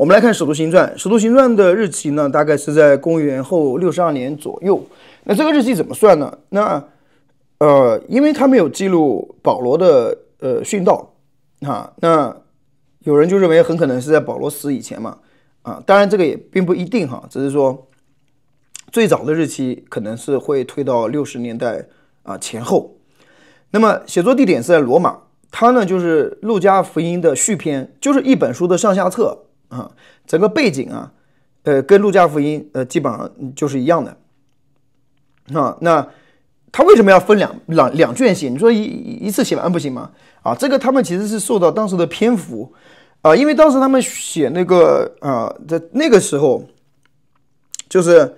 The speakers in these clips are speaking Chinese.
我们来看《使徒行传》，《使徒行传》的日期呢，大概是在公元后62年左右。那这个日期怎么算呢？那因为他没有记录保罗的殉道啊，那有人就认为很可能是在保罗死以前嘛啊，当然这个也并不一定哈，只是说最早的日期可能是会推到60年代啊前后。那么写作地点是在罗马，它呢就是路加福音的续篇，就是一本书的上下册啊，整个背景啊，跟路加福音基本上就是一样的啊。那他为什么要分两卷写？你说一次写完不行吗？啊，这个他们其实是受到当时的篇幅啊，因为当时他们写那个在那个时候，就是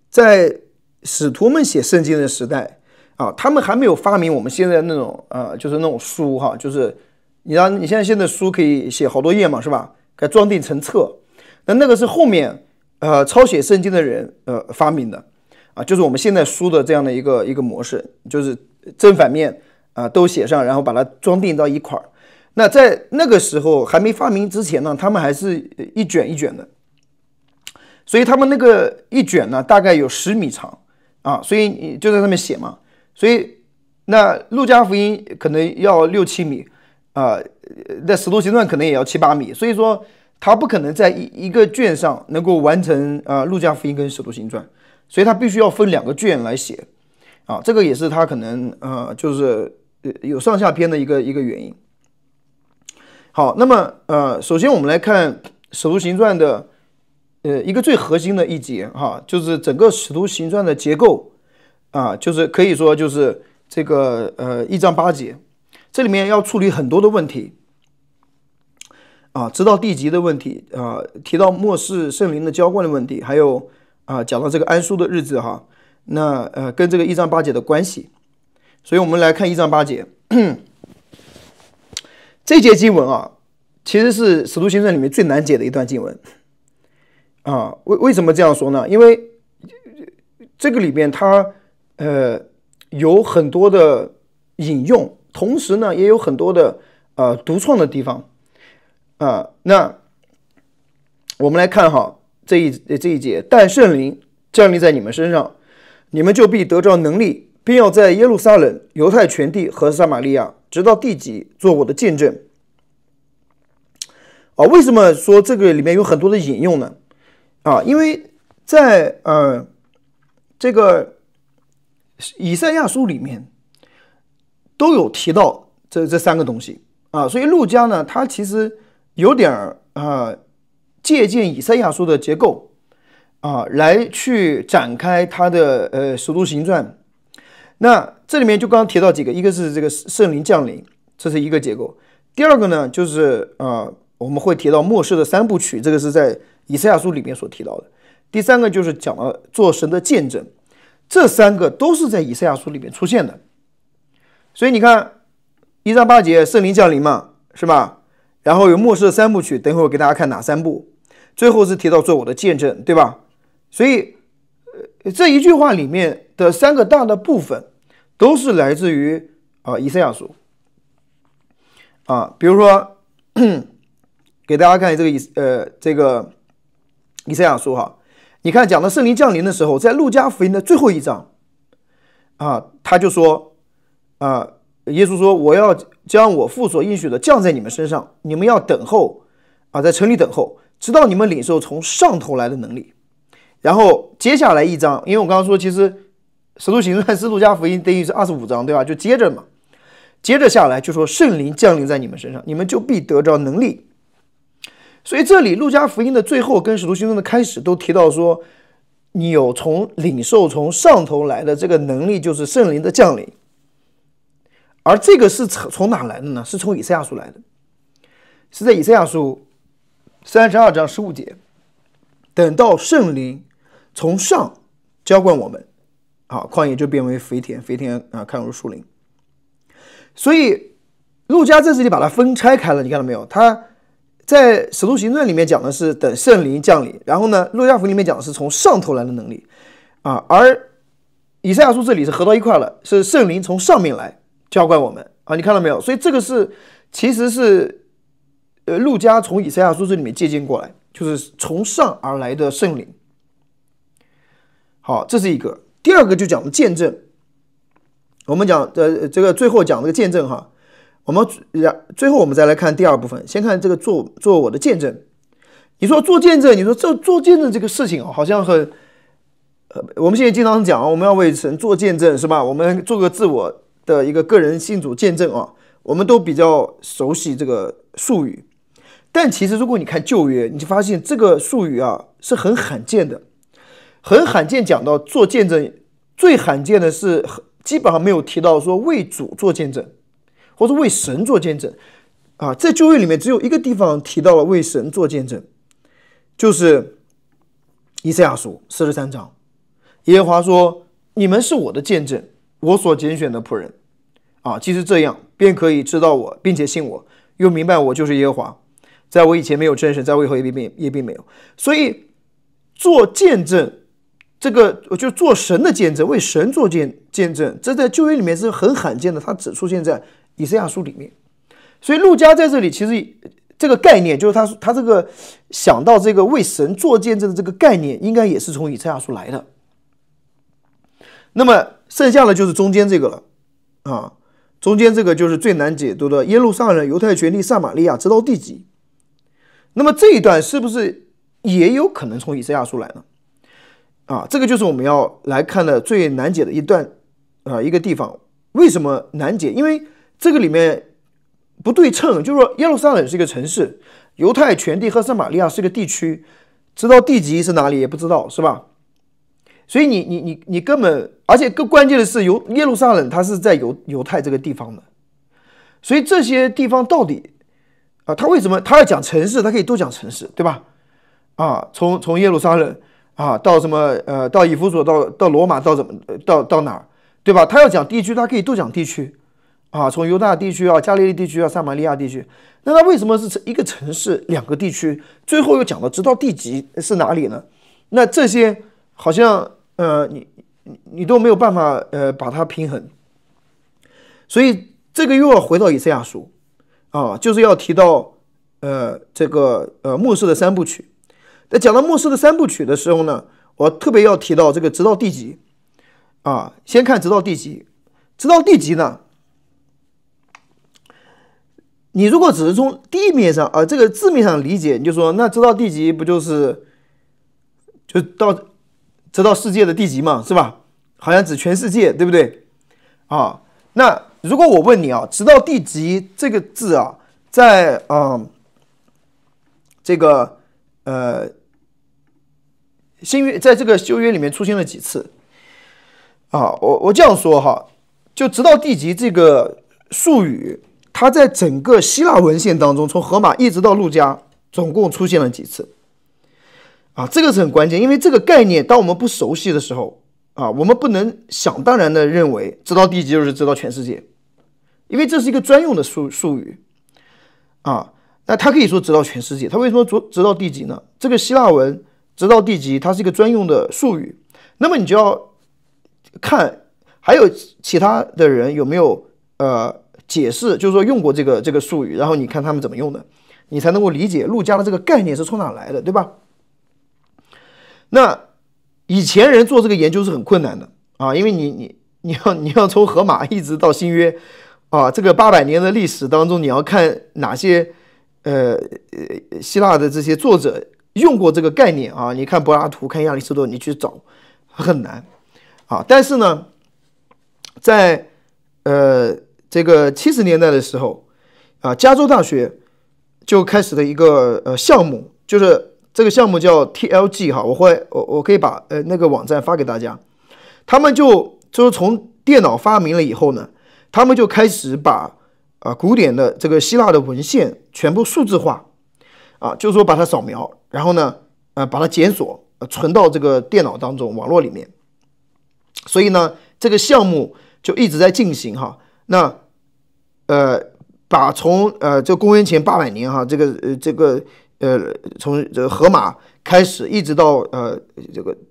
在使徒们写圣经的时代啊，他们还没有发明我们现在那种就是那种书哈，就是你现在书可以写好多页嘛，是吧？可以装订成册。那个是后面抄写圣经的人发明的。就是我们现在书的这样的一个模式，就是正反面都写上，然后把它装订到一块儿。那在那个时候还没发明之前呢，他们还是一卷一卷的，所以他们那个一卷呢大概有10米长啊，所以你就在上面写嘛。所以那路加福音可能要6、7米那使徒行传可能也要7、8米，所以说他不可能在一个卷上能够完成路加福音跟使徒行传。所以他必须要分2个卷来写啊，这个也是他可能就是有上下篇的一个原因。好，那么首先我们来看《使徒行传》的一个最核心的一节哈，就是整个《使徒行传》的结构啊，就是可以说就是这个1章8节，这里面要处理很多的问题啊，知道地级的问题啊，提到末世圣灵的浇灌的问题，还有讲到这个安舒的日子哈，那跟这个1章8节的关系，所以我们来看1章8节这节经文啊，其实是使徒行传里面最难解的一段经文啊。为什么这样说呢？因为这个里面它有很多的引用，同时呢也有很多的独创的地方那我们来看哈。这一节，但圣灵降临在你们身上，你们就必得着能力，并要在耶路撒冷、犹太全地和撒玛利亚，直到地极，做我的见证。为什么说这个里面有很多的引用呢？因为在这个以赛亚书里面都有提到这3个东西所以路加呢，他其实有点借鉴以赛亚书的结构来去展开他的使徒行传。那这里面就刚刚提到几个，一个是这个圣灵降临，这是一个结构。第二个呢，就是我们会提到末世的3部曲，这个是在以赛亚书里面所提到的。第3个就是讲了做神的见证，这3个都是在以赛亚书里面出现的。所以你看1章8节圣灵降临嘛，是吧？然后有末世的3部曲，等会我给大家看哪3部，最后是提到做我的见证，对吧？所以这一句话里面的3个大的部分都是来自于以赛亚书比如说给大家看这个以赛亚书哈，你看讲到圣灵降临的时候，在路加福音的最后1章他就说耶稣说我要将我父所应许的降在你们身上，你们要等候在城里等候，直到你们领受从上头来的能力。然后接下来1章，因为我刚刚说其实使徒行传是路加福音等于是25章对吧，就接着嘛，接着下来就说圣灵降临在你们身上，你们就必得着能力。所以这里路加福音的最后跟使徒行传的开始都提到说，你有领受从上头来的这个能力，就是圣灵的降临。而这个是从哪来的呢？是从以赛亚书来的，是在以赛亚书32章15节，等到圣灵从上浇灌我们旷野就变为肥田，肥田看如树林。所以路加在这里把它分拆开了，你看到没有？他在使徒行传里面讲的是等圣灵降临，然后呢路加福音里面讲的是从上头来的能力而以赛亚书这里是合到一块了，是圣灵从上面来浇灌我们你看到没有？所以这个是其实是路加从以赛亚书这里面借鉴过来，就是从上而来的圣灵。好，这是一个。第二个就讲的见证。我们讲这个最后讲这个见证哈，最后我们再来看第二部分，先看这个做我的见证。你说做见证，你说这做见证这个事情好像很我们现在经常讲我们要为神做见证是吧？我们做个自我的一个个人信主见证啊，我们都比较熟悉这个术语。但其实如果你看旧约，你就发现这个术语啊是很罕见的，很罕见。讲到做见证，最罕见的是基本上没有提到说为主做见证，或者为神做见证啊。在旧约里面只有一个地方提到了为神做见证，就是以赛亚书43章，耶和华说：“你们是我的见证，我所拣选的仆人啊。其实这样，便可以知道我，并且信我，又明白我就是耶和华。在我以前没有真神，在我以后也并没有。所以做见证。”这个就做神的见证，为神做见证，这在旧约里面是很罕见的，它只出现在以赛亚书里面。所以路加在这里其实这个概念，就是他这个想到这个为神做见证的这个概念，应该也是从以赛亚书来的。那么剩下的就是中间这个了啊，中间这个就是最难解读的耶路撒冷、犹太全地、撒玛利亚，直到地极。那么这一段是不是也有可能从以赛亚书来呢？啊，这个就是我们要来看的最难解的一段一个地方。为什么难解？因为这个里面不对称，就是说耶路撒冷是一个城市，犹太全地和撒玛利亚是一个地区，知道地极是哪里也不知道，是吧？所以你根本，而且更关键的是耶路撒冷它是在犹太这个地方的，所以这些地方到底他为什么他要讲城市，他可以多讲城市，对吧？从耶路撒冷到什么到以弗所，到罗马，到哪儿，对吧？他要讲地区，他可以多讲地区从犹大地区加利利地区撒玛利亚地区。那他为什么是一个城市两个地区？最后又讲到直到地极是哪里呢？那这些好像你都没有办法把它平衡。所以这个又要回到以赛亚书就是要提到这个末世的三部曲。在讲到末世的三部曲的时候呢，我特别要提到这个直到地极先看直到地极。直到地极呢，你如果只是从地面上这个字面上理解，你就说那直到地极不就是直到世界的地极嘛，是吧？好像指全世界，对不对那如果我问你直到地极这个字在这个新约在这个旧约里面出现了几次我这样说就直到地极这个术语，它在整个希腊文献当中，从荷马一直到路加，总共出现了几次这个是很关键。因为这个概念当我们不熟悉的时候我们不能想当然的认为直到地极就是直到全世界，因为这是一个专用的术语那它可以说直到全世界，它为什么直到地极呢？这个希腊文直到地极它是一个专用的术语，那么你就要看还有其他的人有没有解释，就是说用过这个术语，然后你看他们怎么用的，你才能够理解路加的这个概念是从哪来的，对吧？那以前人做这个研究是很困难的因为你要从荷马一直到新约这个800年的历史当中，你要看哪些希腊的这些作者用过这个概念你看柏拉图，看亚里士多，你去找很难但是呢，在这个70年代的时候加州大学就开始了一个项目，就是这个项目叫 TLG 我可以把那个网站发给大家。他们就是从电脑发明了以后呢，他们就开始把古典的这个希腊的文献全部数字化就是说把它扫描，然后呢把它检索存到这个电脑当中网络里面。所以呢这个项目就一直在进行那把从这公元前800年从这个荷马开始一直到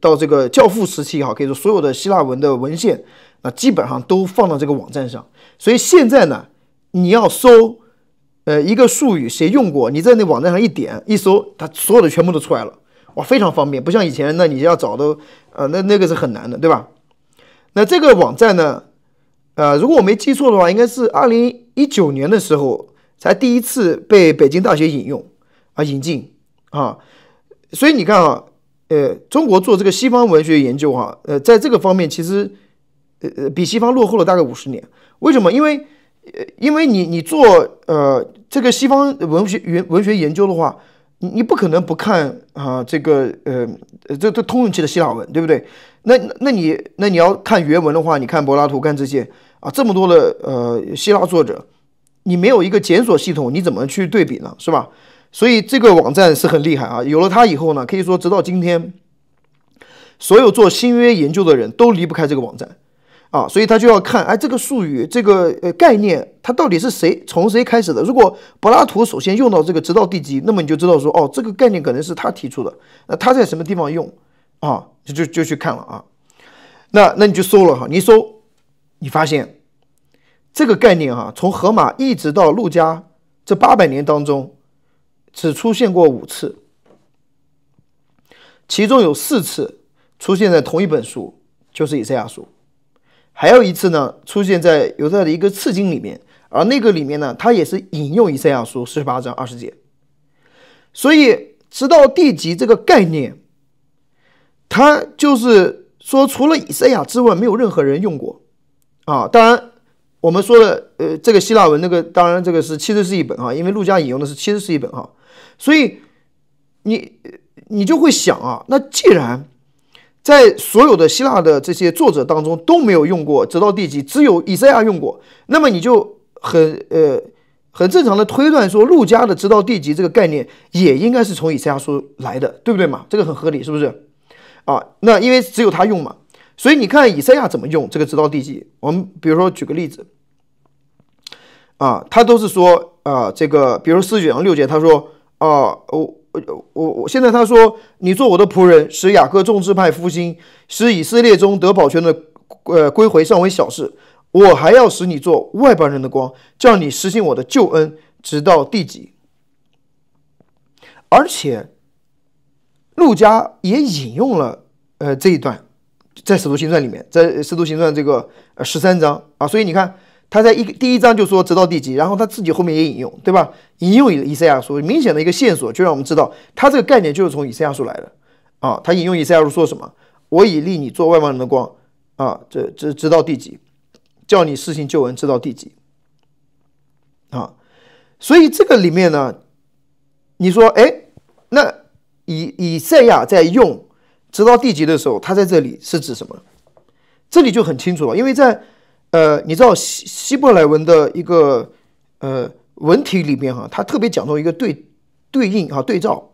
到这个教父时期可以说所有的希腊文的文献基本上都放到这个网站上。所以现在呢你要搜一个术语谁用过，你在那网站上一点一搜，它所有的全部都出来了，哇，非常方便，不像以前，那你要找都那个是很难的，对吧？那这个网站呢，如果我没记错的话，应该是2019年的时候才第一次被北京大学引进啊，所以你看啊，中国做这个西方文学研究哈，在这个方面其实比西方落后了大概50年。为什么？因为你做这个西方文学研究的话，你不可能不看这个这通用期的希腊文，对不对？那你要看原文的话，你看柏拉图，看这些这么多的希腊作者，你没有一个检索系统，你怎么去对比呢？是吧？所以这个网站是很厉害啊！有了它以后呢，可以说直到今天，所有做新约研究的人都离不开这个网站所以他就要看，这个术语、这个概念，它到底是从谁开始的？如果柏拉图首先用到这个直到地极，那么你就知道说，这个概念可能是他提出的，那他在什么地方用就去看了那你就搜了你搜，你发现这个概念从荷马一直到路加这800年当中，只出现过5次，其中有4次出现在同一本书，就是以赛亚书。还有一次呢，出现在犹太的一个次经里面，而那个里面呢，它也是引用以赛亚书48章20节。所以直到地极这个概念，它就是说除了以赛亚之外，没有任何人用过当然我们说的这个希腊文那个，当然这个是70世纪本因为路加引用的是70世纪本所以你就会想那既然在所有的希腊的这些作者当中都没有用过直到地极，只有以赛亚用过，那么你就很正常的推断说，路加的直到地极这个概念也应该是从以赛亚书来的，对不对嘛？这个很合理，是不是那因为只有他用嘛，所以你看以赛亚怎么用这个直到地极。我们比如说举个例子他都是说这个比如说49章6节，他说我现在他说，你做我的仆人，使雅各众支派复兴，使以色列中得保全的归回尚为小事，我还要使你做外邦人的光，叫你实行我的救恩直到地极。而且路加也引用了这一段，在使徒行传里面，在使徒行传这个13章所以你看他在第一章就说直到地极，然后他自己后面也引用，对吧？引用以赛亚书，明显的一个线索就让我们知道，他这个概念就是从以赛亚书来的他引用以赛亚书说什么？我已立你做外邦人的光这直到地极，叫你施行救恩直到地极所以这个里面呢，你说那以赛亚在用直到地极的时候，他在这里是指什么？这里就很清楚了，因为在你知道希伯来文的一个文体里面它特别讲究一个对应对照。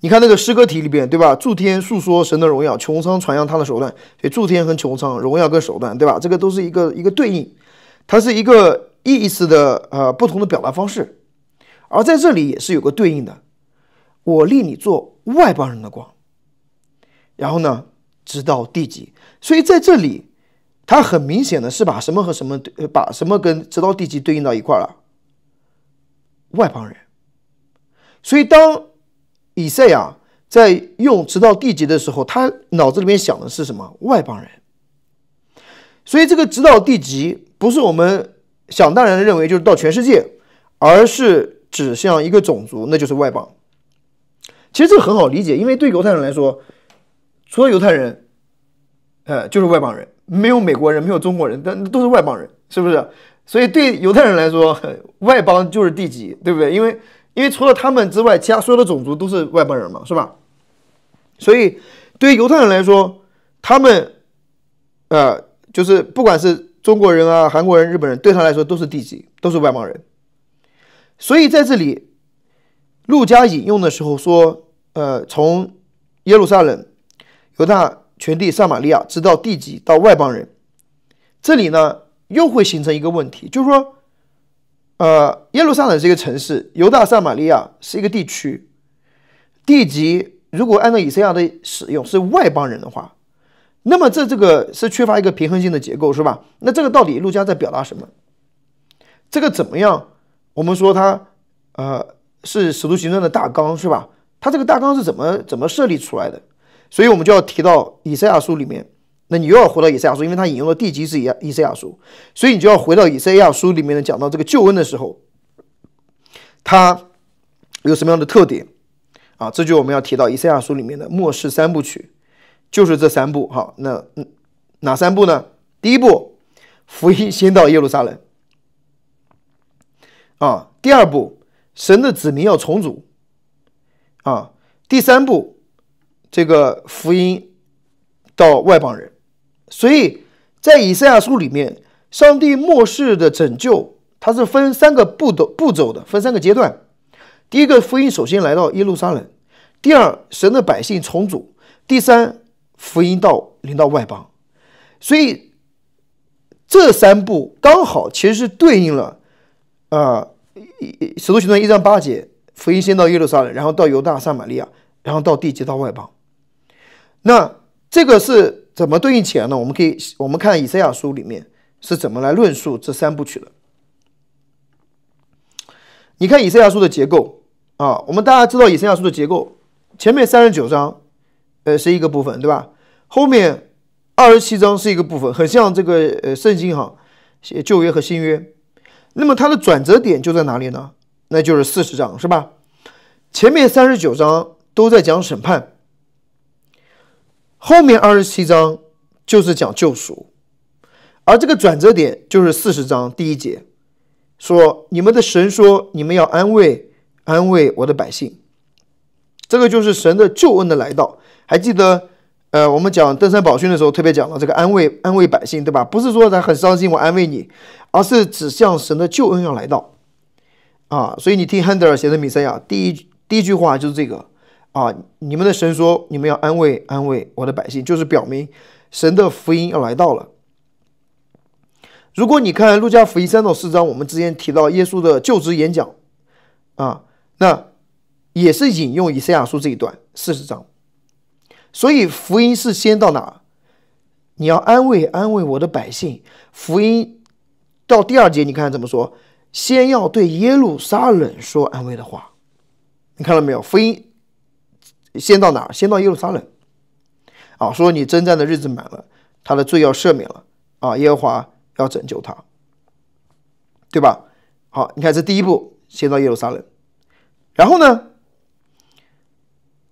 你看那个诗歌题里边，对吧？诸天述说神的荣耀，穹苍传扬他的手段。所以诸天和穹苍，荣耀跟手段，对吧？这个都是一个对应，它是一个意思的不同的表达方式。而在这里也是有个对应的，我立你做外邦人的光，然后呢直到地极。所以在这里它很明显的是把什么和什么把什么跟直到地极对应到一块了，外邦人。所以当以赛亚在用直到地极的时候，他脑子里面想的是什么？外邦人。所以这个直到地极不是我们想当然的认为就是到全世界，而是指向一个种族，那就是外邦。其实这个很好理解，因为对犹太人来说，除了犹太人就是外邦人，没有美国人，没有中国人，但都是外邦人，是不是？所以对犹太人来说，外邦就是地极，对不对？因为除了他们之外，其他所有的种族都是外邦人嘛，是吧？所以对于犹太人来说，他们就是不管是中国人韩国人、日本人，对他来说都是地极，都是外邦人。所以在这里路加引用的时候说从耶路撒冷、犹大全地、撒玛利亚直到地极到外邦人，这里呢又会形成一个问题，就是说耶路撒冷是一个城市，犹大撒玛利亚是一个地区，地极如果按照以赛亚的使用是外邦人的话，那么这个是缺乏一个平衡性的结构，是吧？那这个到底路加在表达什么？这个怎么样我们说它是使徒行传的大纲，是吧？它这个大纲是怎么设立出来的？所以我们就要提到以赛亚书里面。那你又要回到以赛亚书，因为它引用的地基是以赛亚书，所以你就要回到以赛亚书里面的讲到这个救恩的时候，它有什么样的特点啊？这就我们要提到以赛亚书里面的末世三部曲，就是这三部。好，那哪三部呢？第一部，福音先到耶路撒冷啊；第二部，神的子民要重组啊；第三部，这个福音到外邦人。所以在以赛亚书里面，上帝末世的拯救，它是分三个步骤的，分三个阶段。第一个，福音首先来到耶路撒冷；第二，神的百姓重组；第三，福音临到外邦。所以这三步刚好其实是对应了使徒行传1章8节，福音先到耶路撒冷，然后到犹大撒玛利亚，然后到地极到外邦。那这个是怎么对应起来呢？我们看以赛亚书里面是怎么来论述这三部曲的。你看以赛亚书的结构啊，我们大家知道以赛亚书的结构，前面39章是一个部分，对吧？后面27章是一个部分，很像这个圣经写旧约和新约。那么它的转折点就在哪里呢？那就是40章，是吧？前面39章都在讲审判，后面27章就是讲救赎，而这个转折点就是40章第1节，说你们的神说你们要安慰我的百姓。这个就是神的救恩的来到。还记得我们讲登山宝训的时候特别讲到这个安慰百姓，对吧？不是说他很伤心我安慰你，而是指向神的救恩要来到啊。所以你听汉德尔写的弥赛亚第一句话就是这个啊，你们的神说你们要安慰我的百姓，就是表明神的福音要来到了。如果你看路加福音3到4章，我们之前提到耶稣的就职演讲啊，那也是引用以赛亚书这一段40章。所以福音是先到哪？你要安慰我的百姓。福音到第2节，你看怎么说？先要对耶路撒冷说安慰的话。你看到没有？福音先到哪？先到耶路撒冷啊，说你征战的日子满了，他的罪要赦免了啊，耶和华要拯救他，对吧？好，你看这第一步，先到耶路撒冷。然后呢，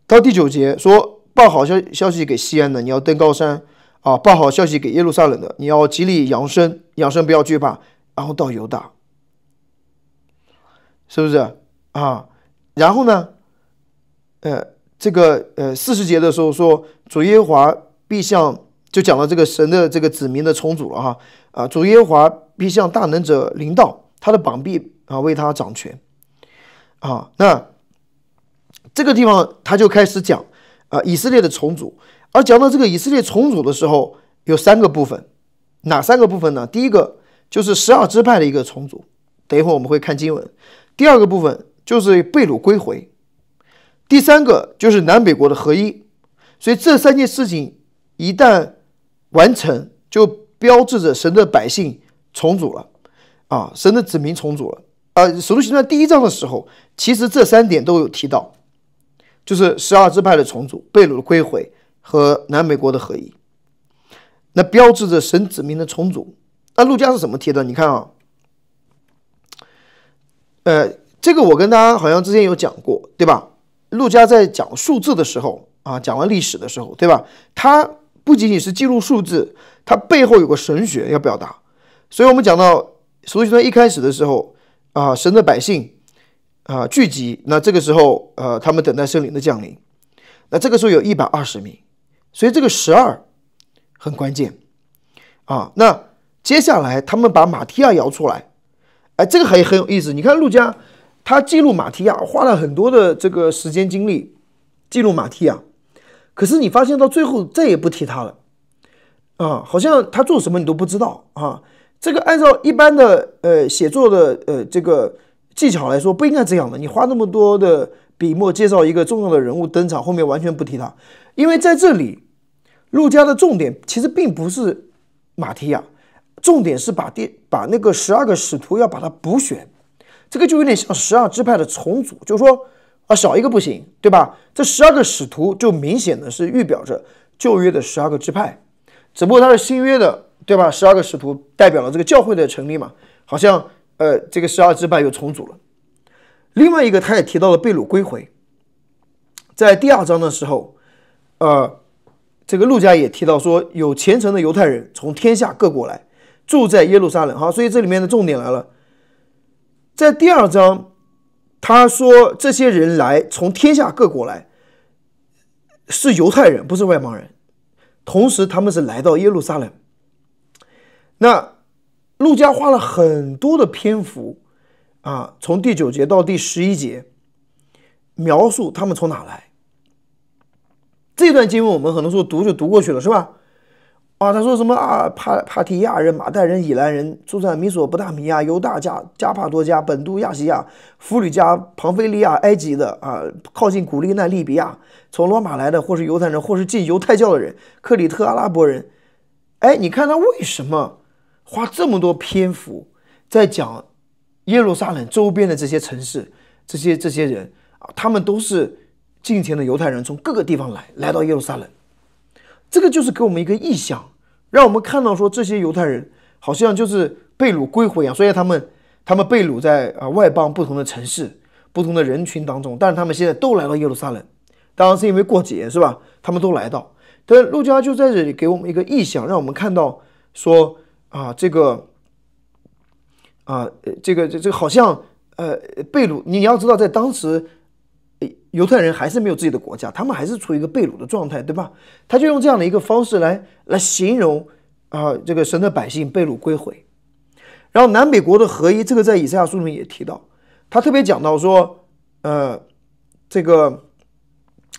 到第9节说报好消息给西安的，你要登高山啊；报好消息给耶路撒冷的，你要极力扬声不要惧怕。然后到犹大，是不是啊？然后呢，这个40节的时候说主耶和华必向，就讲到这个神的这个子民的重组了哈啊，主耶和华必向大能者临到，他的膀臂啊为他掌权啊。那这个地方他就开始讲以色列的重组。而讲到这个以色列重组的时候，有3个部分。哪3个部分呢？第一个就是12支派的一个重组，等一会儿我们会看经文。第2个部分就是被掳归回。第3个就是南北国的合一。所以这3件事情一旦完成，就标志着神的百姓重组了啊，神的子民重组了。使徒行传第1章的时候，其实这3点都有提到，就是12支派的重组、被掳的归回和南北国的合一，那标志着神子民的重组。那路加是怎么提的？你看啊，这个我跟大家好像之前有讲过，对吧？路加在讲数字的时候啊，讲完历史的时候，对吧？他不仅仅是记录数字，他背后有个神学要表达。所以我们讲到使徒行传一开始的时候啊，神的百姓聚集，那这个时候他们等待圣灵的降临，那这个时候有120名，所以这个12很关键啊。那接下来他们把马提亚摇出来，这个还很有意思。你看路加他记录马提亚花了很多的这个时间精力记录马提亚，可是你发现到最后再也不提他了啊，好像他做什么你都不知道啊。这个按照一般的写作的这个技巧来说，不应该这样的。你花那么多的笔墨介绍一个重要的人物登场，后面完全不提他，因为在这里路加的重点其实并不是马提亚，重点是把那个12个使徒要把它补选，这个就有点像12支派的重组，就是说少一个不行，对吧？这12个使徒就明显的是预表着旧约的12个支派，只不过他是新约的，对吧？12个使徒代表了这个教会的成立嘛，好像这个12支派又重组了。另外一个他也提到了被掳归回，在第2章的时候，这个路加也提到说，有虔诚的犹太人从天下各国来住在耶路撒冷。好，所以这里面的重点来了，在第2章他说这些人来从天下各国来是犹太人，不是外邦人，同时他们是来到耶路撒冷。那路加花了很多的篇幅从第9节到第11节描述他们从哪来。这段经文我们很多时候读就读过去了，是吧？他说什么帕提亚人、马代人、以兰人住在米索不达米亚、犹大、加帕多家、本都、亚细亚、弗吕加、庞菲利亚、埃及的靠近古利奈、利比亚，从罗马来的，或是犹太人，或是进犹太教的人，克里特、阿拉伯人。你看他为什么花这么多篇幅在讲耶路撒冷周边的这些城市，这些人他们都是敬虔的犹太人，从各个地方来到耶路撒冷。这个就是给我们一个意象，让我们看到说这些犹太人好像就是被掳归回一样，所以他们被掳在外邦不同的城市、不同的人群当中，但是他们现在都来到耶路撒冷，当然是因为过节，是吧？他们都来到，但路加就在这里给我们一个意象，让我们看到说这个好像被掳，你要知道在当时犹太人还是没有自己的国家，他们还是处于一个被掳的状态，对吧？他就用这样的一个方式来形容这个神的百姓被掳归回。然后南北国的合一，这个在以赛亚书里面也提到，他特别讲到说这个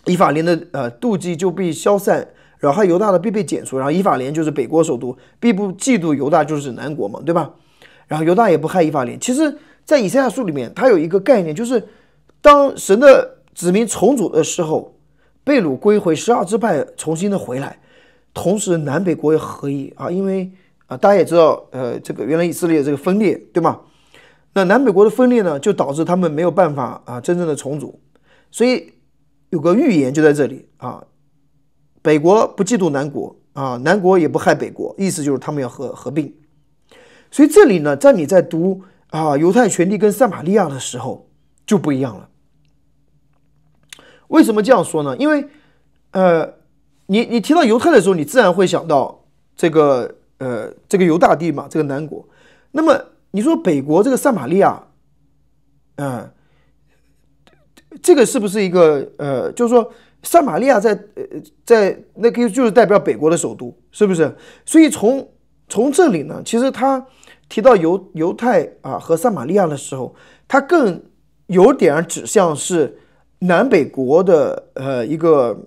以法莲的妒忌就必消散，然后犹大的必被剪除，然后以法莲就是北国首都，必不嫉妒犹大就是南国嘛，对吧？然后犹大也不害以法莲。其实在以赛亚书里面他有一个概念，就是当神的子民重组的时候，被掳归回，12支派重新的回来，同时南北国也合一因为大家也知道这个原来以色列这个分裂，对吗？那南北国的分裂呢，就导致他们没有办法真正的重组，所以有个预言就在这里北国不嫉妒南国南国也不害北国，意思就是他们要合并。所以这里呢，在你在读犹太全地跟撒玛利亚的时候就不一样了。为什么这样说呢？因为你提到犹太的时候，你自然会想到这个犹大地嘛，这个南国。那么你说北国这个撒玛利亚这个是不是一个就是说撒玛利亚在那个就是代表北国的首都，是不是？所以从这里呢，其实他提到犹太和撒玛利亚的时候，他更有点指向是南北国的一个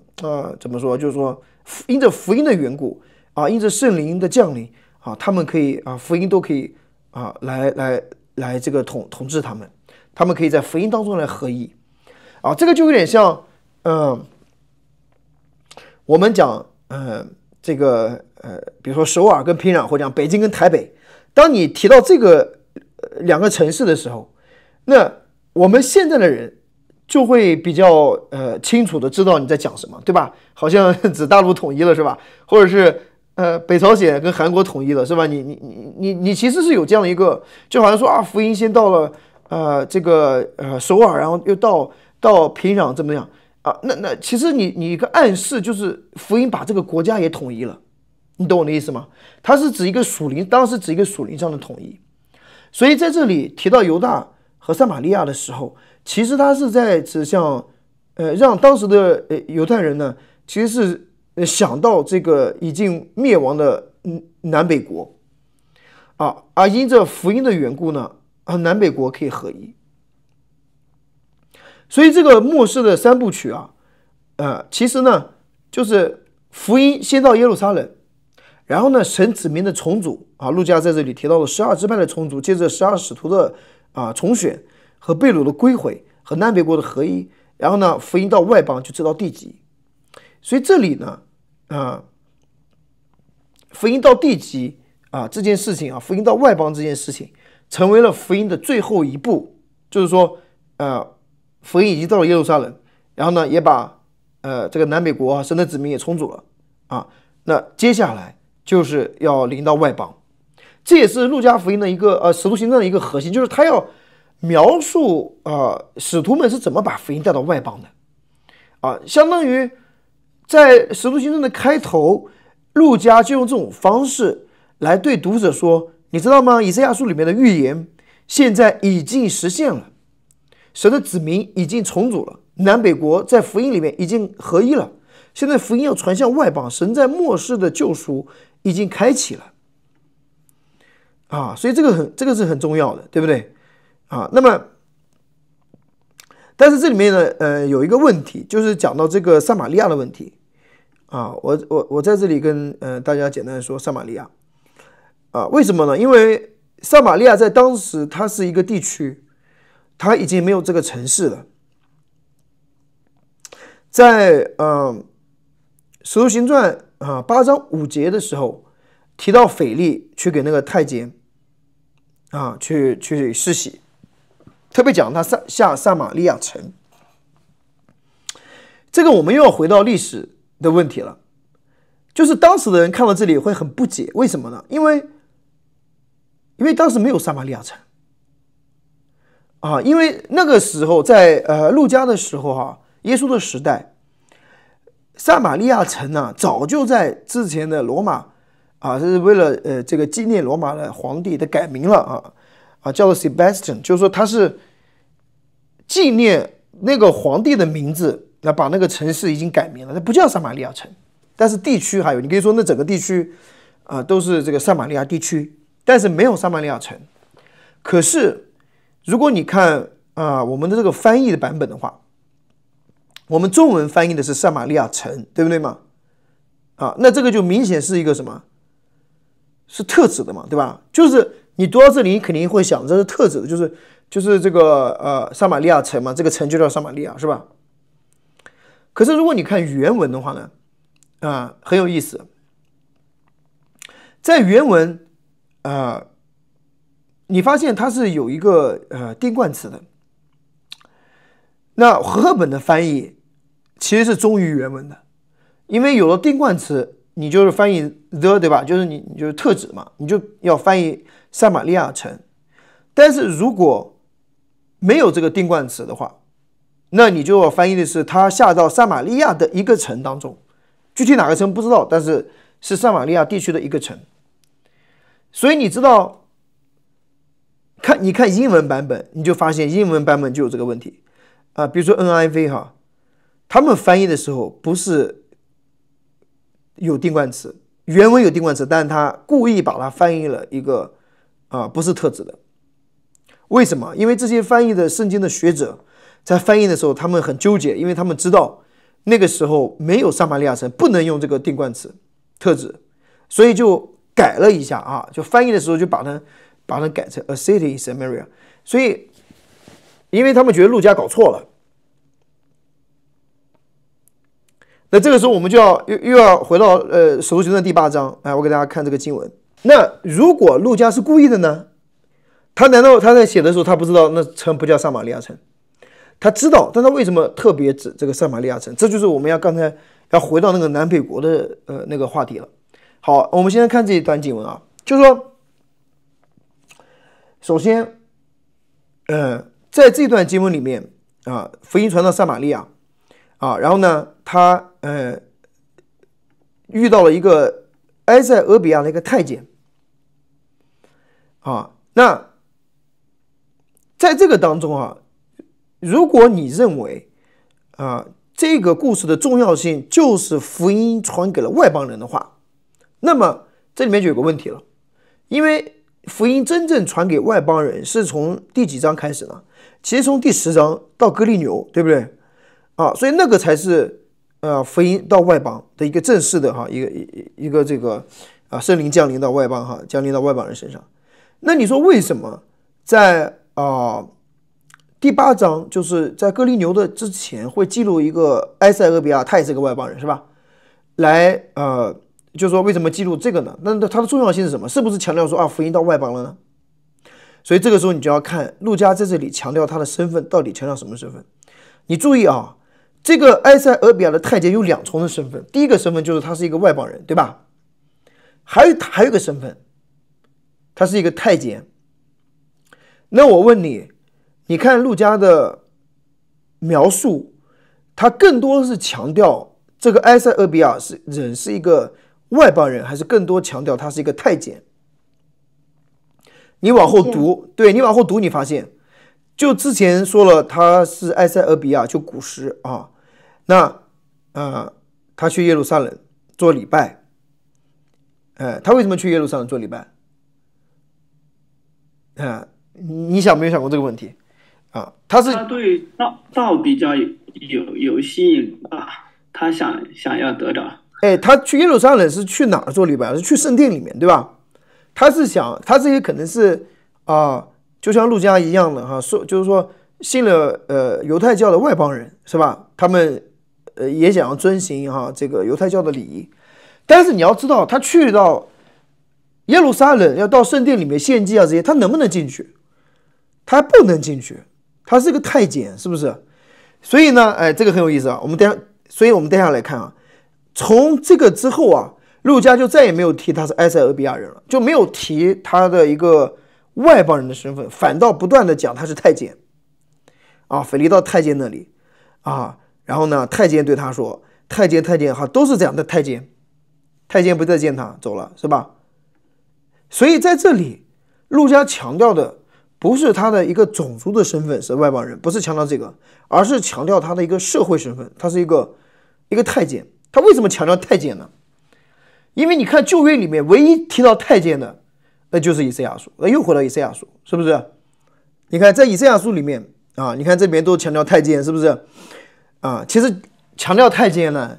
怎么说，就是说因着福音的缘故因着圣灵的降临他们可以福音都可以来这个统治他们可以在福音当中来合一这个就有点像我们讲这个比如说首尔跟平壤，或者讲北京跟台北，当你提到这个两个城市的时候，那我们现在的人就会比较清楚的知道你在讲什么，对吧？好像指大陆统一了，是吧？或者是北朝鲜跟韩国统一了，是吧？你其实是有这样的一个，就好像说福音先到了这个首尔，然后又到平壤怎么样那其实你一个暗示就是福音把这个国家也统一了，你懂我的意思吗？它是指一个属灵，当然是指一个属灵上的统一。所以在这里提到犹大和撒玛利亚的时候，其实他是在指向让当时的犹太人呢，其实是想到这个已经灭亡的南北国因着福音的缘故呢南北国可以合一。所以这个末世的3部曲其实呢就是福音先到耶路撒冷，然后呢神子民的重组路加在这里提到了12支派的重组，接着12使徒的重选和被掳的归回和南北国的合一，然后呢福音到外邦就知道地极。所以这里呢福音到地极这件事情福音到外邦这件事情成为了福音的最后一步就是说，福音已经到了耶路撒冷，然后呢，也把这个南北国神的子民也充足了啊。那接下来就是要临到外邦，这也是路加福音的一个使徒行传的一个核心，就是他要描述使徒们是怎么把福音带到外邦的啊，相当于在使徒行传的开头，路加就用这种方式来对读者说，你知道吗？以赛亚书里面的预言现在已经实现了，神的子民已经重组了，南北国在福音里面已经合一了，现在福音要传向外邦，神在末世的救赎已经开启了啊，所以这个是很重要的，对不对啊？那么但是这里面呢有一个问题，就是讲到这个撒玛利亚的问题啊，我在这里跟大家简单的说撒玛利亚啊，为什么呢？因为撒玛利亚在当时它是一个地区，它已经没有这个城市了。在使徒行传8章5节的时候提到腓力去给那个太监去施洗，特别讲他下撒玛利亚城。这个我们又要回到历史的问题了，就是当时的人看到这里会很不解，为什么呢？因为当时没有撒玛利亚城因为那个时候在路加的时候耶稣的时代，撒玛利亚城早就在之前的罗马是为了这个纪念罗马的皇帝的改名了叫做 Sebastian， 就是说他是纪念那个皇帝的名字，那把那个城市已经改名了，它不叫撒玛利亚城，但是地区还有，你可以说那整个地区都是这个撒玛利亚地区，但是没有撒玛利亚城。可是如果你看我们的这个翻译的版本的话，我们中文翻译的是撒玛利亚城，对不对吗？那这个就明显是一个什么？是特指的嘛，对吧？就是你读到这里，你肯定会想这是特指的，就是这个撒玛利亚城嘛，这个城就叫撒玛利亚，是吧？可是如果你看原文的话呢，很有意思，在原文你发现它是有一个定冠词的。那和合本的翻译其实是忠于原文的，因为有了定冠词，你就是翻译 the， 对吧？就是你就是特指嘛，你就要翻译撒玛利亚城。但是如果没有这个定冠词的话，那你就要翻译的是他下到撒玛利亚的一个城当中，具体哪个城不知道，但是是撒玛利亚地区的一个城。所以你知道，你看英文版本，你就发现英文版本就有这个问题比如说 NIV 他们翻译的时候不是有定冠词，原文有定冠词，但是他故意把它翻译了一个不是特指的。为什么？因为这些翻译的圣经的学者在翻译的时候他们很纠结，因为他们知道那个时候没有撒玛利亚城，不能用这个定冠词特指，所以就改了一下就翻译的时候就把它改成 a city in Samaria， 所以因为他们觉得路加搞错了。那这个时候我们就又要回到使徒行传第8章，我给大家看这个经文。那如果路加是故意的呢？他难道他在写的时候他不知道那城不叫撒玛利亚城？他知道，但他为什么特别指这个撒玛利亚城？这就是我们刚才要回到那个南北国的那个话题了。好，我们现在看这一段经文就是说，首先在这段经文里面福音传到撒玛利亚然后呢他遇到了一个埃塞俄比亚的一个太监那在这个当中如果你认为这个故事的重要性就是福音传给了外邦人的话，那么这里面就有个问题了，因为福音真正传给外邦人是从第几章开始呢？其实从第10章到哥利牛，对不对所以那个才是福音到外邦的一个正式的一个这个圣灵降临到外邦降临到外邦人身上。那你说为什么在第8章就是在哥利牛的之前会记录一个埃塞俄比亚，他也是个外邦人是吧？来就是说为什么记录这个呢？那它的重要性是什么？是不是强调说福音到外邦了呢？所以这个时候你就要看陆家在这里强调他的身份到底强调什么身份。你注意啊，这个埃塞俄比亚的太监有2重的身份，第一个身份就是他是一个外邦人，对吧？还有一个身份，他是一个太监。那我问你，你看陆家的描述，他更多是强调这个埃塞俄比亚人是一个外邦人，还是更多强调他是一个太监？你往后读，对，你往后读，你发现，就之前说了他是埃塞俄比亚，就古时啊，那他去耶路撒冷做礼拜，他为什么去耶路撒冷做礼拜？你想没有想过这个问题啊？他对道比较有吸引吧，他想要得到。他去耶路撒冷是去哪儿做礼拜？是去圣殿里面，对吧？他是想，他这些可能是就像陆家一样的哈，就是说信了犹太教的外邦人是吧？他们也想要遵行这个犹太教的礼仪，但是你要知道，他去到耶路撒冷要到圣殿里面献祭这些，他能不能进去？他不能进去，他是个太监，是不是？所以呢，这个很有意思啊。所以我们等下来看啊，从这个之后啊，陆家就再也没有提他是埃塞俄比亚人了，就没有提他的一个外邦人的身份，反倒不断的讲他是太监啊。腓力到太监那里啊，然后呢，太监对他说：“太监哈，都是这样的太监。”太监不再见他走了，是吧？所以在这里，陆家强调的不是他的一个种族的身份是外邦人，不是强调这个，而是强调他的一个社会身份，他是一个太监。他为什么强调太监呢？因为你看旧约里面唯一提到太监的，那就是以赛亚书，又回到以赛亚书，是不是？你看在以赛亚书里面啊，你看这边都强调太监，是不是？其实强调太监呢，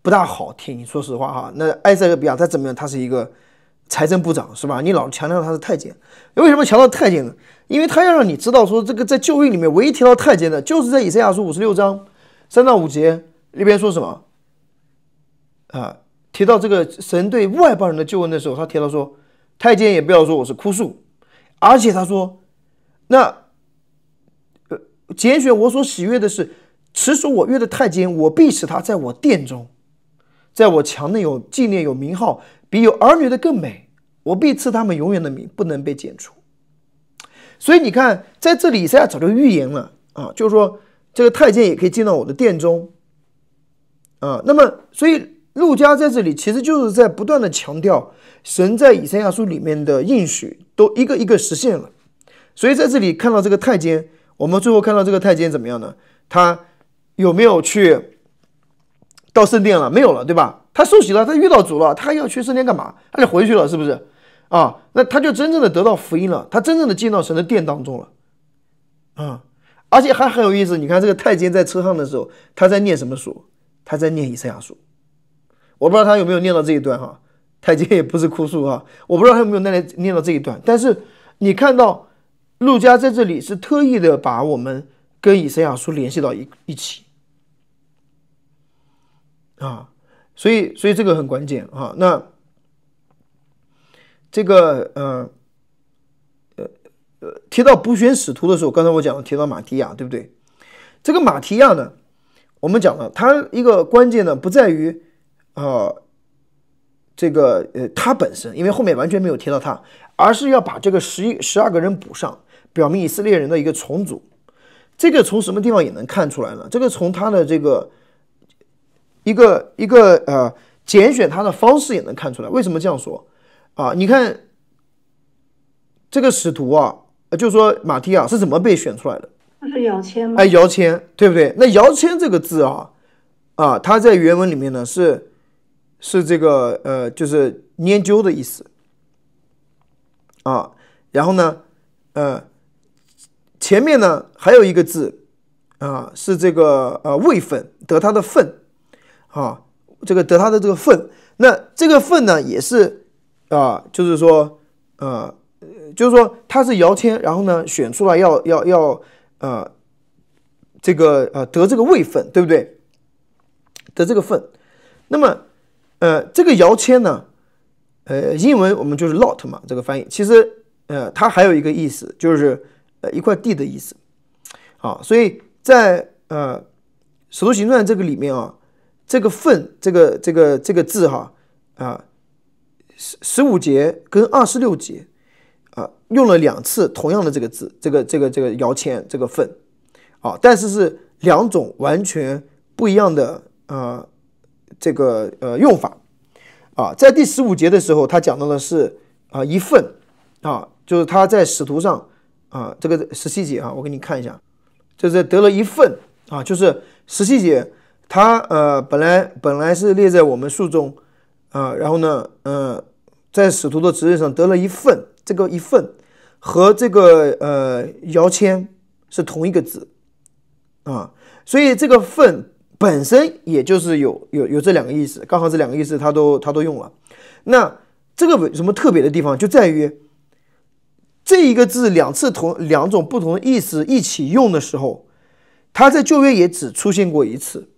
不大好听，说实话哈。那埃塞俄比亚他怎么样？他是一个财政部长，是吧？你老强调他是太监，为什么强调太监呢？因为他要让你知道说，这个在旧约里面唯一提到太监的，就是在以赛亚书56章3到5节里边说什么提到这个神对外邦人的救恩的时候，他提到说，太监也不要说我是枯树，而且他说，那拣选我所喜悦的是持守我约的太监，我必使他在我殿中，在我墙内有纪念有名号，比有儿女的更美，我必赐他们永远的名，不能被剪除。所以你看，在这里以赛亚早就预言了就是说这个太监也可以进到我的殿中那么所以陆家在这里其实就是在不断的强调神在以赛亚书里面的应许都一个一个实现了。所以在这里看到这个太监，我们最后看到这个太监怎么样呢？他有没有去到圣殿了？没有了，对吧？他受洗了，他遇到主了，他要去圣殿干嘛？他就回去了，是不是那他就真正的得到福音了，他真正的进到神的殿当中了而且还很有意思，你看这个太监在车上的时候，他在念什么书？他在念以赛亚书。我不知道他有没有念到这一段太监也不是枯树我不知道他有没有念到这一段。但是你看到陆家在这里是特意的把我们跟以赛亚书联系到一起所以这个很关键那这个提到补选使徒的时候，刚才我讲了提到马提亚，对不对？这个马提亚呢，我们讲了，他一个关键呢不在于他本身，因为后面完全没有提到他，而是要把这个12个人补上，表明以色列人的一个重组。这个从什么地方也能看出来呢？这个从他的这个一个拣选他的方式也能看出来。为什么这样说你看这个使徒就是说马提亚是怎么被选出来的？他是摇签吗？摇签，对不对？那摇签这个字它在原文里面呢是这个就是研究的意思然后呢前面呢还有一个字是这个位分，得他的分这个得他的这个分。那这个分呢也是就是说他是摇签，然后呢选出来要这个得这个位分，对不对？得这个分。那么这个摇签呢英文我们就是 lot 嘛，这个翻译其实它还有一个意思就是一块地的意思啊。所以在使徒行传这个里面啊，这个份这个字哈15节跟26节用了2次同样的这个字，这个摇签这个份啊，但是是2种完全不一样的用法啊。在第15节的时候，他讲到的是一份啊，就是他在使徒上这个17节我给你看一下，就是得了一份啊，就是17节他本来是列在我们书中然后呢在使徒的职任上得了一份，这个一份和这个摇签是同一个字所以这个份本身也就是有这2个意思，刚好这2个意思他都用了。那这个有什么特别的地方，就在于这一个字2种不同的意思一起用的时候，它在旧约也只出现过1次，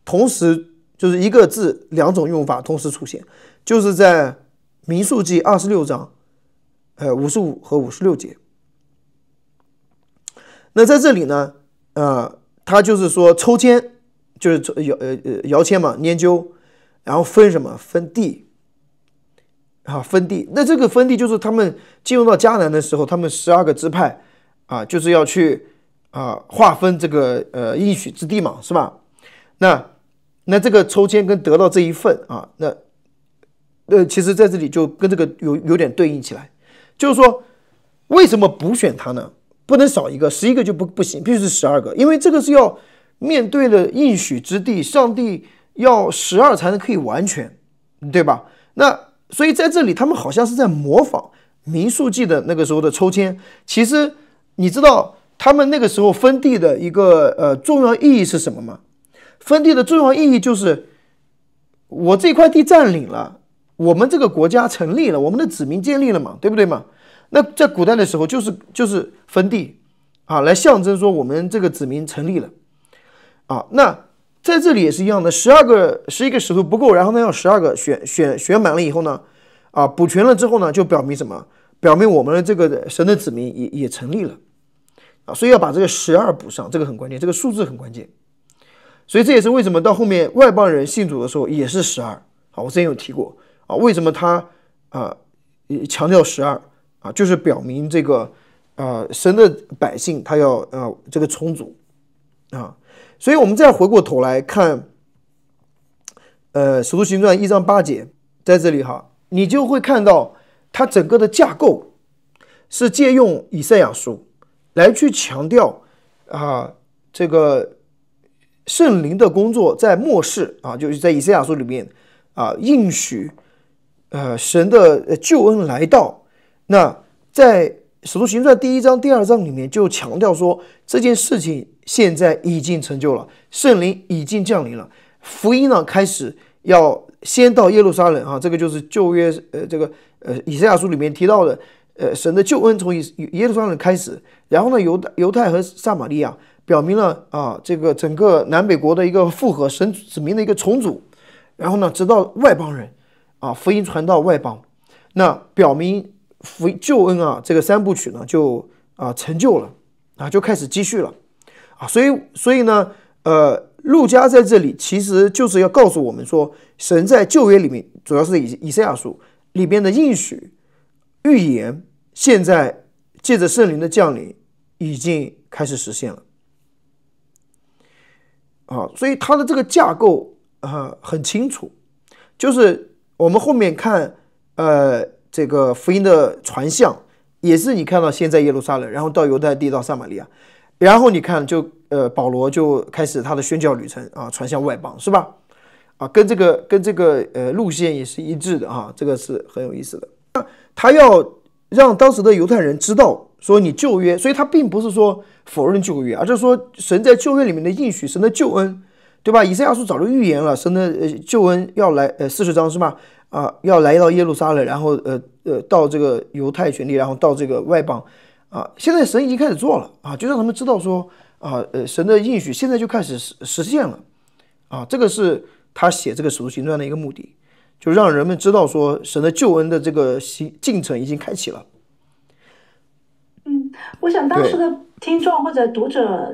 同时就是一个字2种用法同时出现，就是在民数记26章55和56节。那在这里呢他就是说抽签，就是摇签嘛，拈阄，然后分什么？分地分地。那这个分地就是他们进入到迦南的时候，他们12个支派就是要去划分这个应许之地嘛，是吧？那这个抽签跟得到这一份其实在这里就跟这个有点对应起来，就是说为什么补选他呢？不能少一个，11个就不行，必须是12个，因为这个是要面对的应许之地，上帝要12才能可以完全，对吧？那所以在这里他们好像是在模仿民数记的那个时候的抽签。其实你知道他们那个时候分地的一个重要意义是什么吗？分地的重要意义就是我这块地占领了，我们这个国家成立了，我们的子民建立了嘛，对不对嘛？那在古代的时候就是分地来象征说我们这个子民成立了那在这里也是一样的，11个使徒不够，然后呢要12个选满了以后呢补全了之后呢，就表明什么？表明我们的这个神的子民也成立了所以要把这个12补上，这个很关键，这个数字很关键。所以这也是为什么到后面外邦人信主的时候也是12我之前有提过为什么他强调12就是表明这个神的百姓他要这个重组所以我们再回过头来看使徒行传1章8节，在这里你就会看到它整个的架构是借用以赛亚书来去强调这个圣灵的工作在末世就是在以赛亚书里面应许神的救恩来到。那在使徒行传第1章第2章里面就强调说这件事情现在已经成就了，圣灵已经降临了，福音呢开始要先到耶路撒冷这个就是旧约这个以赛亚书里面提到的神的救恩从耶路撒冷开始，然后呢犹太和撒玛利亚表明了这个整个南北国的一个复合，神子民的一个重组，然后呢直到外邦人福音传到外邦，那表明救恩这个3部曲呢就成就了就开始继续了所以呢路加在这里其实就是要告诉我们说，神在旧约里面主要是以赛亚书里边的应许预言，现在借着圣灵的降临已经开始实现了所以它的这个架构很清楚，就是我们后面看这个福音的传向也是你看到先在耶路撒冷，然后到犹太地，到撒玛利亚，然后你看就保罗就开始他的宣教旅程传向外邦，是吧跟这个路线也是一致的这个是很有意思的。他要让当时的犹太人知道说你旧约，所以他并不是说否认旧约，而是说神在旧约里面的应许，神的救恩，对吧？以赛亚书早就预言了神的救恩要来40章是吧要来到耶路撒冷，然后到这个犹太权利，然后到这个外邦现在神已经开始做了就让他们知道说神的应许现在就开始实现了这个是他写这个使徒行传的一个目的，就让人们知道说神的救恩的这个进程已经开启了我想当对时的听众或者读者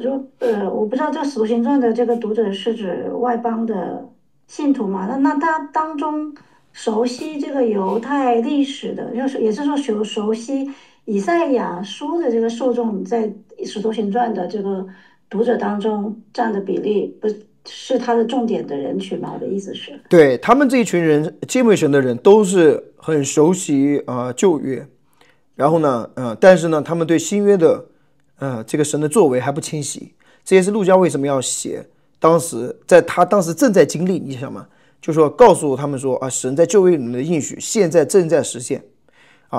我不知道这个《使徒行传》的这个读者是指外邦的信徒嘛？那他当中熟悉这个犹太历史的，就是也是说熟悉以赛亚书的这个受众，在《使徒行传》的这个读者当中占的比例，不是他的重点的人群吗？我的意思是。对，他们这一群人敬畏神的人都是很熟悉旧约，然后呢，但是呢，他们对新约的这个神的作为还不清晰，这也是路加为什么要写。他当时正在经历，你想嘛，就说告诉他们说神在旧约里面的应许现在正在实现，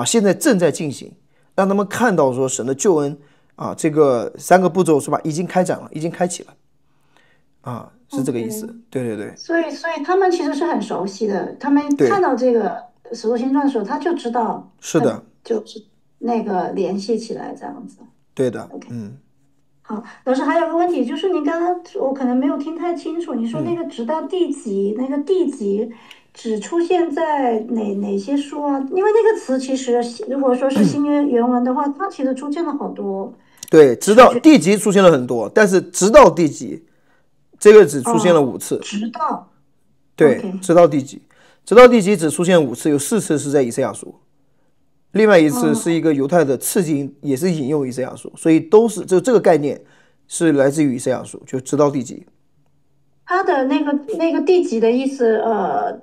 现在正在进行，让他们看到说神的救恩这个3个步骤是吧，已经开展了，已经开启了是这个意思。对对对所以他们其实是很熟悉的，他们对，看到这个《使徒行传》的时候，他就知道，是的，就是那个联系起来这样子。对的。好，老师还有个问题，就是您刚刚我可能没有听太清楚，你说那个直到地级，那个地级只出现在哪些书啊？因为那个词其实如果说是新约原文的话，它其实出现了好多。对，直到地级出现了很多，但是直到地级这个只出现了5次。直到对， OK 直到地级，直到地级只出现5次，有4次是在以赛亚书，另外1次是一个犹太的次经，也是引用以赛亚书，所以都是这个概念是来自于以赛亚书，就直到地级。它的那个地级的意思，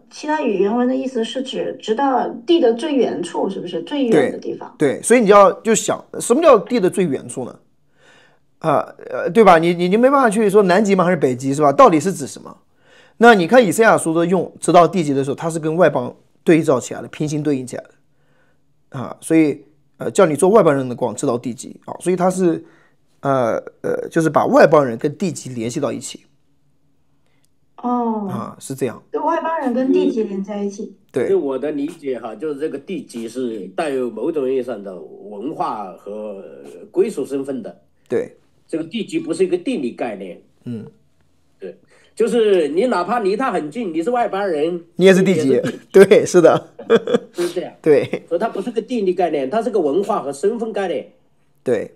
希腊语原文的意思是指直到地的最远处，是不是最远的地方？对，所以你就想什么叫地的最远处呢？对吧？你没办法去说南极吗？还是北极是吧？到底是指什么？那你看以赛亚书的用直到地级的时候，它是跟外邦对照起来的，平行对应起来的所以叫你做外邦人的光直到地级所以它是就是把外邦人跟地级联系到一起是这样。外邦人跟地级连在一起。对，就我的理解就是这个地级是带有某种意义上的文化和归属身份的。对，这个地级不是一个地理概念。对，就是你哪怕离他很近，你是外邦人，你也是地级。对，是的，是这样。对，所以它不是个地理概念，它是个文化和身份概念。对，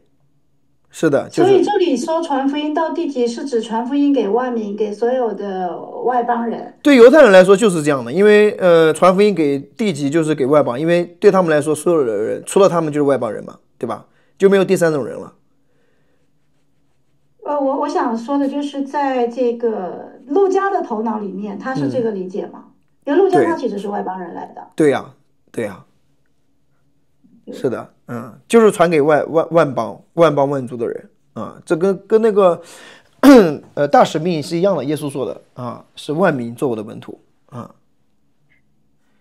是的，所以这里说传福音到地级是指传福音给万民，给所有的外邦人。对犹太人来说就是这样的，因为传福音给地级就是给外邦，因为对他们来说所有的人除了他们就是外邦人嘛，对吧？就没有第3种人了。我想说的就是在这个路加的头脑里面，他是这个理解吗？因为路加他其实是外邦人来的。对呀，对呀，是的，就是传给万邦万族的人这跟那个大使命是一样的。耶稣说的是万民做我的门徒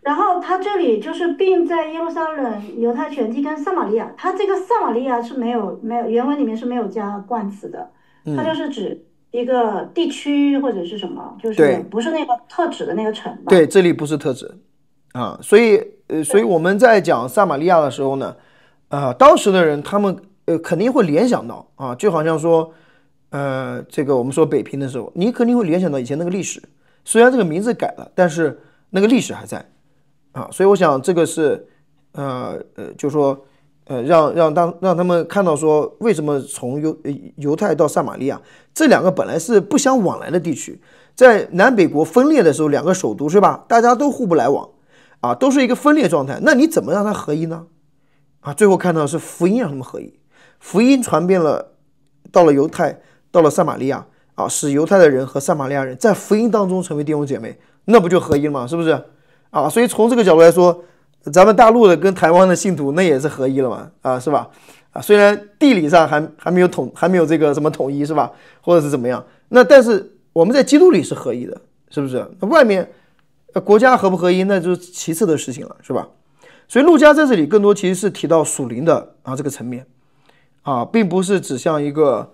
然后他这里就是并在耶路撒冷、犹太全地跟撒玛利亚，他这个撒玛利亚是没有原文里面是没有加冠词的，它就是指一个地区或者是什么，就是不是那个特指的那个城吧？对，这里不是特指所以我们在讲撒玛利亚的时候呢，当时的人他们肯定会联想到就好像说这个我们说北平的时候，你肯定会联想到以前那个历史，虽然这个名字改了，但是那个历史还在所以我想这个是就说让他们看到说为什么从犹太到撒玛利亚这2个本来是不相往来的地区，在南北国分裂的时候2个首都是吧，大家都互不来往都是一个分裂状态，那你怎么让它合一呢？最后看到是福音让他们合一，福音传遍了，到了犹太，到了撒玛利亚使犹太的人和撒玛利亚人在福音当中成为弟兄姐妹，那不就合一了吗？是不是所以从这个角度来说，咱们大陆的跟台湾的信徒那也是合一了嘛是吧虽然地理上还没有这个什么统一是吧，或者是怎么样，那但是我们在基督里是合一的，是不是？那外面国家合不合一那就是其次的事情了，是吧？所以路加在这里更多其实是提到属灵的这个层面并不是指向一个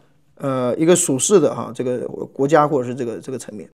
属世的这个国家或者是这个层面。